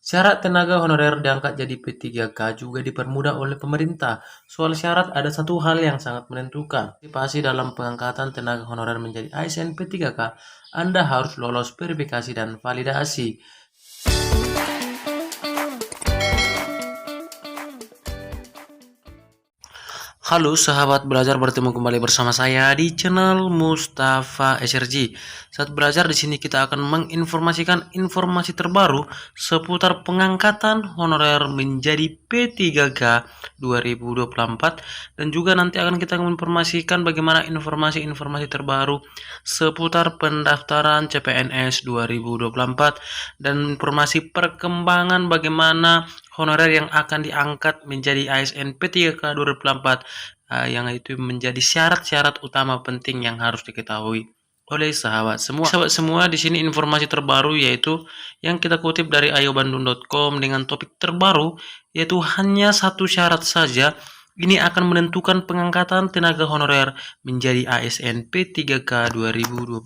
Syarat tenaga honorer diangkat jadi P3K juga dipermudah oleh pemerintah. Soal syarat ada satu hal yang sangat menentukan. Partisipasi dalam pengangkatan tenaga honorer menjadi ASN P3K, Anda harus lolos verifikasi dan validasi. Halo sahabat belajar, bertemu kembali bersama saya di channel Mustafa SRG. Saat belajar di sini kita akan menginformasikan informasi terbaru seputar pengangkatan honorer menjadi P3K 2024 dan juga nanti akan kita menginformasikan bagaimana informasi-informasi terbaru seputar pendaftaran CPNS 2024 dan informasi perkembangan bagaimana honorer yang akan diangkat menjadi ASN P3K 2024 yang itu menjadi syarat-syarat utama penting yang harus diketahui oleh sahabat semua. Sahabat semua, di sini informasi terbaru yaitu yang kita kutip dari ayobandung.com dengan topik terbaru yaitu hanya satu syarat saja. Ini akan menentukan pengangkatan tenaga honorer menjadi ASN P3K 2024.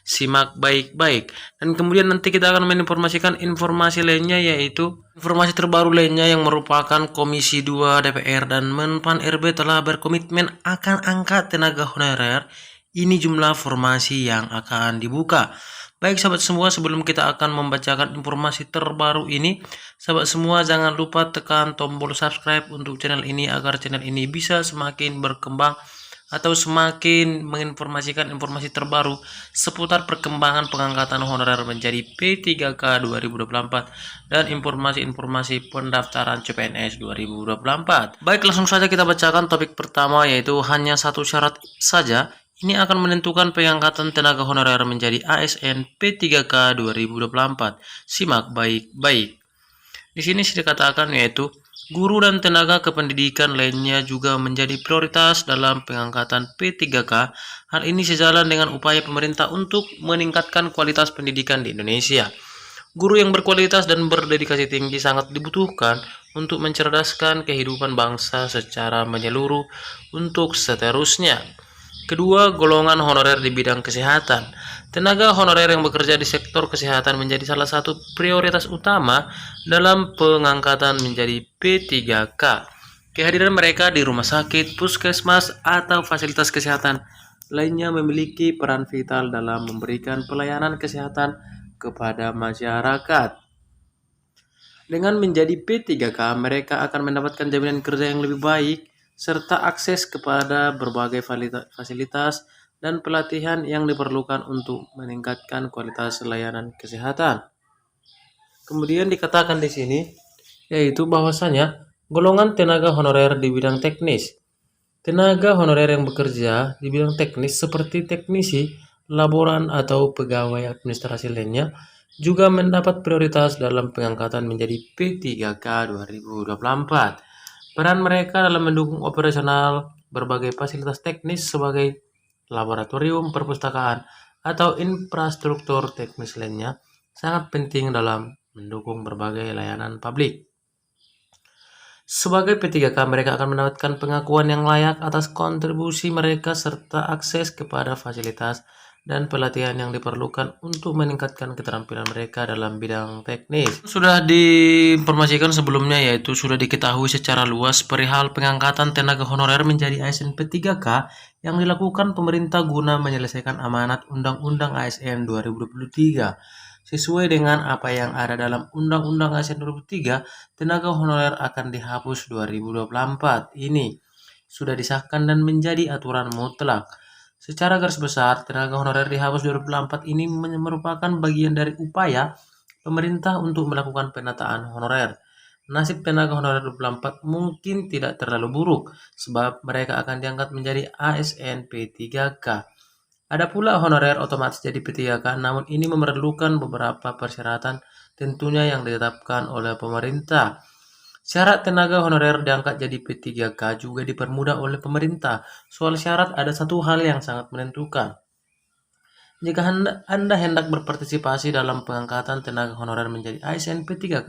Simak baik-baik. Dan kemudian nanti kita akan menginformasikan informasi lainnya yaitu informasi terbaru lainnya yang merupakan Komisi 2 DPR dan Menpan RB telah berkomitmen akan angkat tenaga honorer. Ini jumlah formasi yang akan dibuka. Baik sahabat semua, sebelum kita akan membacakan informasi terbaru ini, sahabat semua jangan lupa tekan tombol subscribe untuk channel ini agar channel ini bisa semakin berkembang atau semakin menginformasikan informasi terbaru seputar perkembangan pengangkatan honorer menjadi P3K 2024 dan informasi-informasi pendaftaran CPNS 2024. Baik, langsung saja kita bacakan topik pertama yaitu hanya satu syarat saja. Ini akan menentukan pengangkatan tenaga honorer menjadi ASN P3K 2024. Simak baik-baik. Di sini sudah dikatakan yaitu guru dan tenaga kependidikan lainnya juga menjadi prioritas dalam pengangkatan P3K. Hal ini sejalan dengan upaya pemerintah untuk meningkatkan kualitas pendidikan di Indonesia. Guru yang berkualitas dan berdedikasi tinggi sangat dibutuhkan untuk mencerdaskan kehidupan bangsa secara menyeluruh untuk seterusnya. Kedua, golongan honorer di bidang kesehatan. Tenaga honorer yang bekerja di sektor kesehatan menjadi salah satu prioritas utama dalam pengangkatan menjadi P3K. Kehadiran mereka di rumah sakit, puskesmas, atau fasilitas kesehatan lainnya memiliki peran vital dalam memberikan pelayanan kesehatan kepada masyarakat. Dengan menjadi P3K, mereka akan mendapatkan jaminan kerja yang lebih baik serta akses kepada berbagai fasilitas dan pelatihan yang diperlukan untuk meningkatkan kualitas layanan kesehatan. Kemudian dikatakan di sini yaitu bahwasanya golongan tenaga honorer di bidang teknis. Tenaga honorer yang bekerja di bidang teknis seperti teknisi, laboran atau pegawai administrasi lainnya juga mendapat prioritas dalam pengangkatan menjadi P3K 2024. Peran mereka dalam mendukung operasional berbagai fasilitas teknis sebagai laboratorium, perpustakaan, atau infrastruktur teknis lainnya sangat penting dalam mendukung berbagai layanan publik. Sebagai P3K, mereka akan mendapatkan pengakuan yang layak atas kontribusi mereka serta akses kepada fasilitas dan pelatihan yang diperlukan untuk meningkatkan keterampilan mereka dalam bidang teknis. Sudah diinformasikan sebelumnya yaitu sudah diketahui secara luas perihal pengangkatan tenaga honorer menjadi ASN P3K yang dilakukan pemerintah guna menyelesaikan amanat Undang-Undang ASN 2023. Sesuai dengan apa yang ada dalam Undang-Undang ASN 2003, tenaga honorer akan dihapus 2024. Ini sudah disahkan dan menjadi aturan mutlak. Secara garis besar, tenaga honorer dihapus 2024 ini merupakan bagian dari upaya pemerintah untuk melakukan penataan honorer. Nasib tenaga honorer 2024 mungkin tidak terlalu buruk, sebab mereka akan diangkat menjadi ASN P3K. Ada pula honorer otomatis jadi P3K, namun ini memerlukan beberapa persyaratan tentunya yang ditetapkan oleh pemerintah. Syarat tenaga honorer diangkat jadi P3K juga dipermudah oleh pemerintah. Soal syarat ada satu hal yang sangat menentukan. Jika Anda hendak berpartisipasi dalam pengangkatan tenaga honorer menjadi ASN P3K,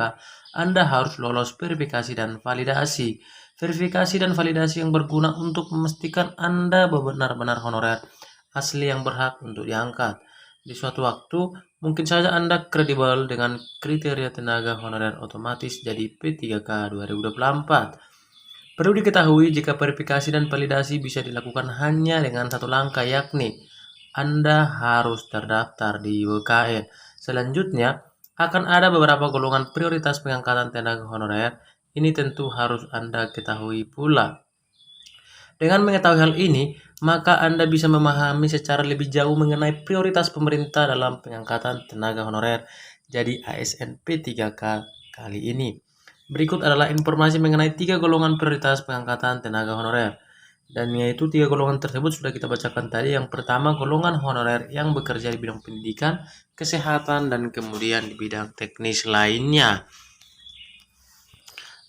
Anda harus lolos verifikasi dan validasi. Verifikasi dan validasi yang berguna untuk memastikan Anda benar-benar honorer asli yang berhak untuk diangkat. Di suatu waktu, Mungkin saja Anda kredibel dengan kriteria tenaga honorer otomatis jadi P3K 2024. Perlu diketahui jika verifikasi dan validasi bisa dilakukan hanya dengan satu langkah, yakni Anda harus terdaftar di BKN. Selanjutnya, akan ada beberapa golongan prioritas pengangkatan tenaga honorer. Ini tentu harus Anda ketahui pula. Dengan mengetahui hal ini, maka Anda bisa memahami secara lebih jauh mengenai prioritas pemerintah dalam pengangkatan tenaga honorer jadi ASN P3K kali ini. Berikut adalah informasi mengenai 3 golongan prioritas pengangkatan tenaga honorer. Dan yaitu 3 golongan tersebut sudah kita bacakan tadi. Yang pertama, golongan honorer yang bekerja di bidang pendidikan, kesehatan, dan kemudian di bidang teknis lainnya.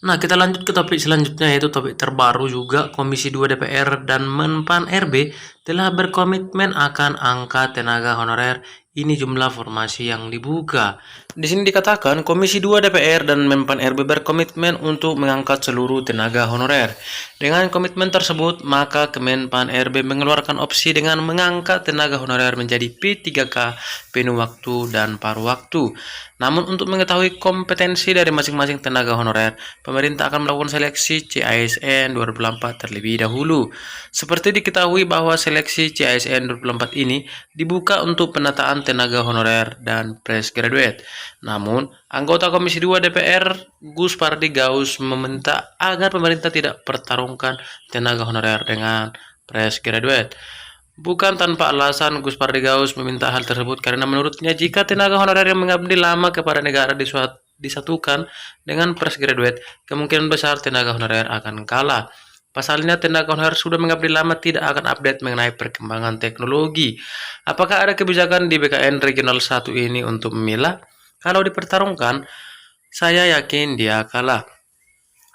Nah, kita lanjut ke topik selanjutnya, yaitu topik terbaru juga. Komisi 2 DPR dan Menpan RB telah berkomitmen akan angka tenaga honorer. Ini jumlah formasi yang dibuka. Di sini dikatakan Komisi 2 DPR dan Menpan RB berkomitmen untuk mengangkat seluruh tenaga honorer. Dengan komitmen tersebut, maka Kemenpan RB mengeluarkan opsi dengan mengangkat tenaga honorer menjadi P3K penuh waktu dan paruh waktu. Namun untuk mengetahui kompetensi dari masing-masing tenaga honorer, pemerintah akan melakukan seleksi CASN 2024 terlebih dahulu. Seperti diketahui bahwa seleksi CASN 2024 ini dibuka untuk penataan tenaga honorer dan fresh graduate. Namun, anggota Komisi 2 DPR Gus Pardi Gaus meminta agar pemerintah tidak pertarungkan tenaga honorer dengan fresh graduate. Bukan tanpa alasan, Gus Pardi Gaus meminta hal tersebut karena menurutnya jika tenaga honorer yang mengabdi lama kepada negara disatukan dengan fresh graduate, kemungkinan besar tenaga honorer akan kalah. Pasalnya, tenaga honorer sudah mengabdi lama tidak akan update mengenai perkembangan teknologi. Apakah ada kebijakan di BKN Regional 1 ini untuk memilah? Kalau dipertarungkan, saya yakin dia kalah,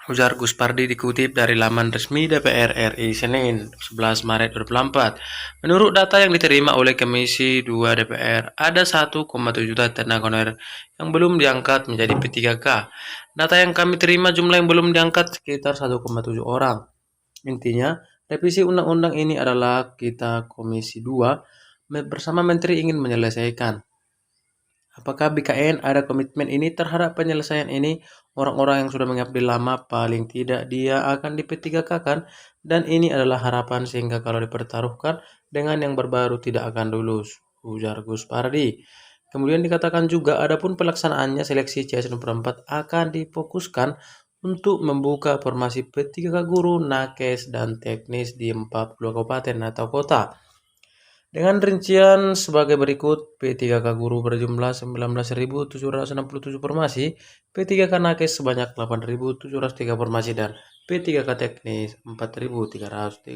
ujar Gus Pardi dikutip dari laman resmi DPR RI Senin 11 Maret 2024. Menurut data yang diterima oleh Komisi 2 DPR, ada 1,7 juta tenaga honorer yang belum diangkat menjadi P3K. Data yang kami terima jumlah yang belum diangkat sekitar 1,7 orang. Intinya, revisi undang-undang ini adalah kita Komisi 2 bersama Menteri ingin menyelesaikan. Apakah BKN ada komitmen ini terhadap penyelesaian ini? Orang-orang yang sudah mengabdi lama paling tidak dia akan di P3K kan? Dan ini adalah harapan sehingga kalau dipertaruhkan dengan yang berbaru tidak akan lulus, ujar Gus Pardi. Kemudian dikatakan juga adapun pelaksanaannya seleksi CSN 4 akan difokuskan untuk membuka formasi P3K guru, nakes, dan teknis di 40 kabupaten atau kota. Dengan rincian sebagai berikut, P3K guru berjumlah 19.767 formasi, P3K nakes sebanyak 8.703 formasi, dan P3K teknis 4.334.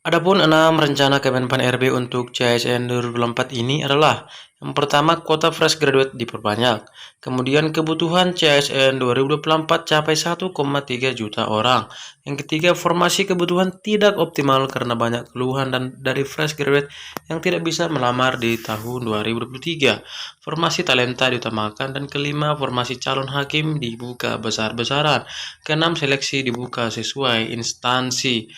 Adapun 6 rencana Kemenpan RB untuk CASN 2024 ini adalah: yang pertama, kuota fresh graduate diperbanyak. Kemudian kebutuhan CASN 2024 capai 1,3 juta orang. Yang ketiga, formasi kebutuhan tidak optimal karena banyak keluhan dan dari fresh graduate yang tidak bisa melamar di tahun 2023. Formasi talenta diutamakan. Dan kelima, formasi calon hakim dibuka besar-besaran. Keenam, seleksi dibuka sesuai instansi.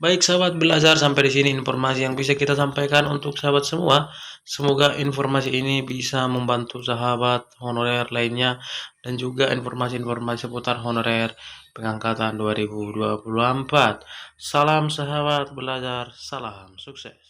Baik sahabat belajar, sampai di sini informasi yang bisa kita sampaikan untuk sahabat semua. Semoga informasi ini bisa membantu sahabat honorer lainnya dan juga informasi-informasi seputar honorer pengangkatan 2024. Salam sahabat belajar, salam sukses.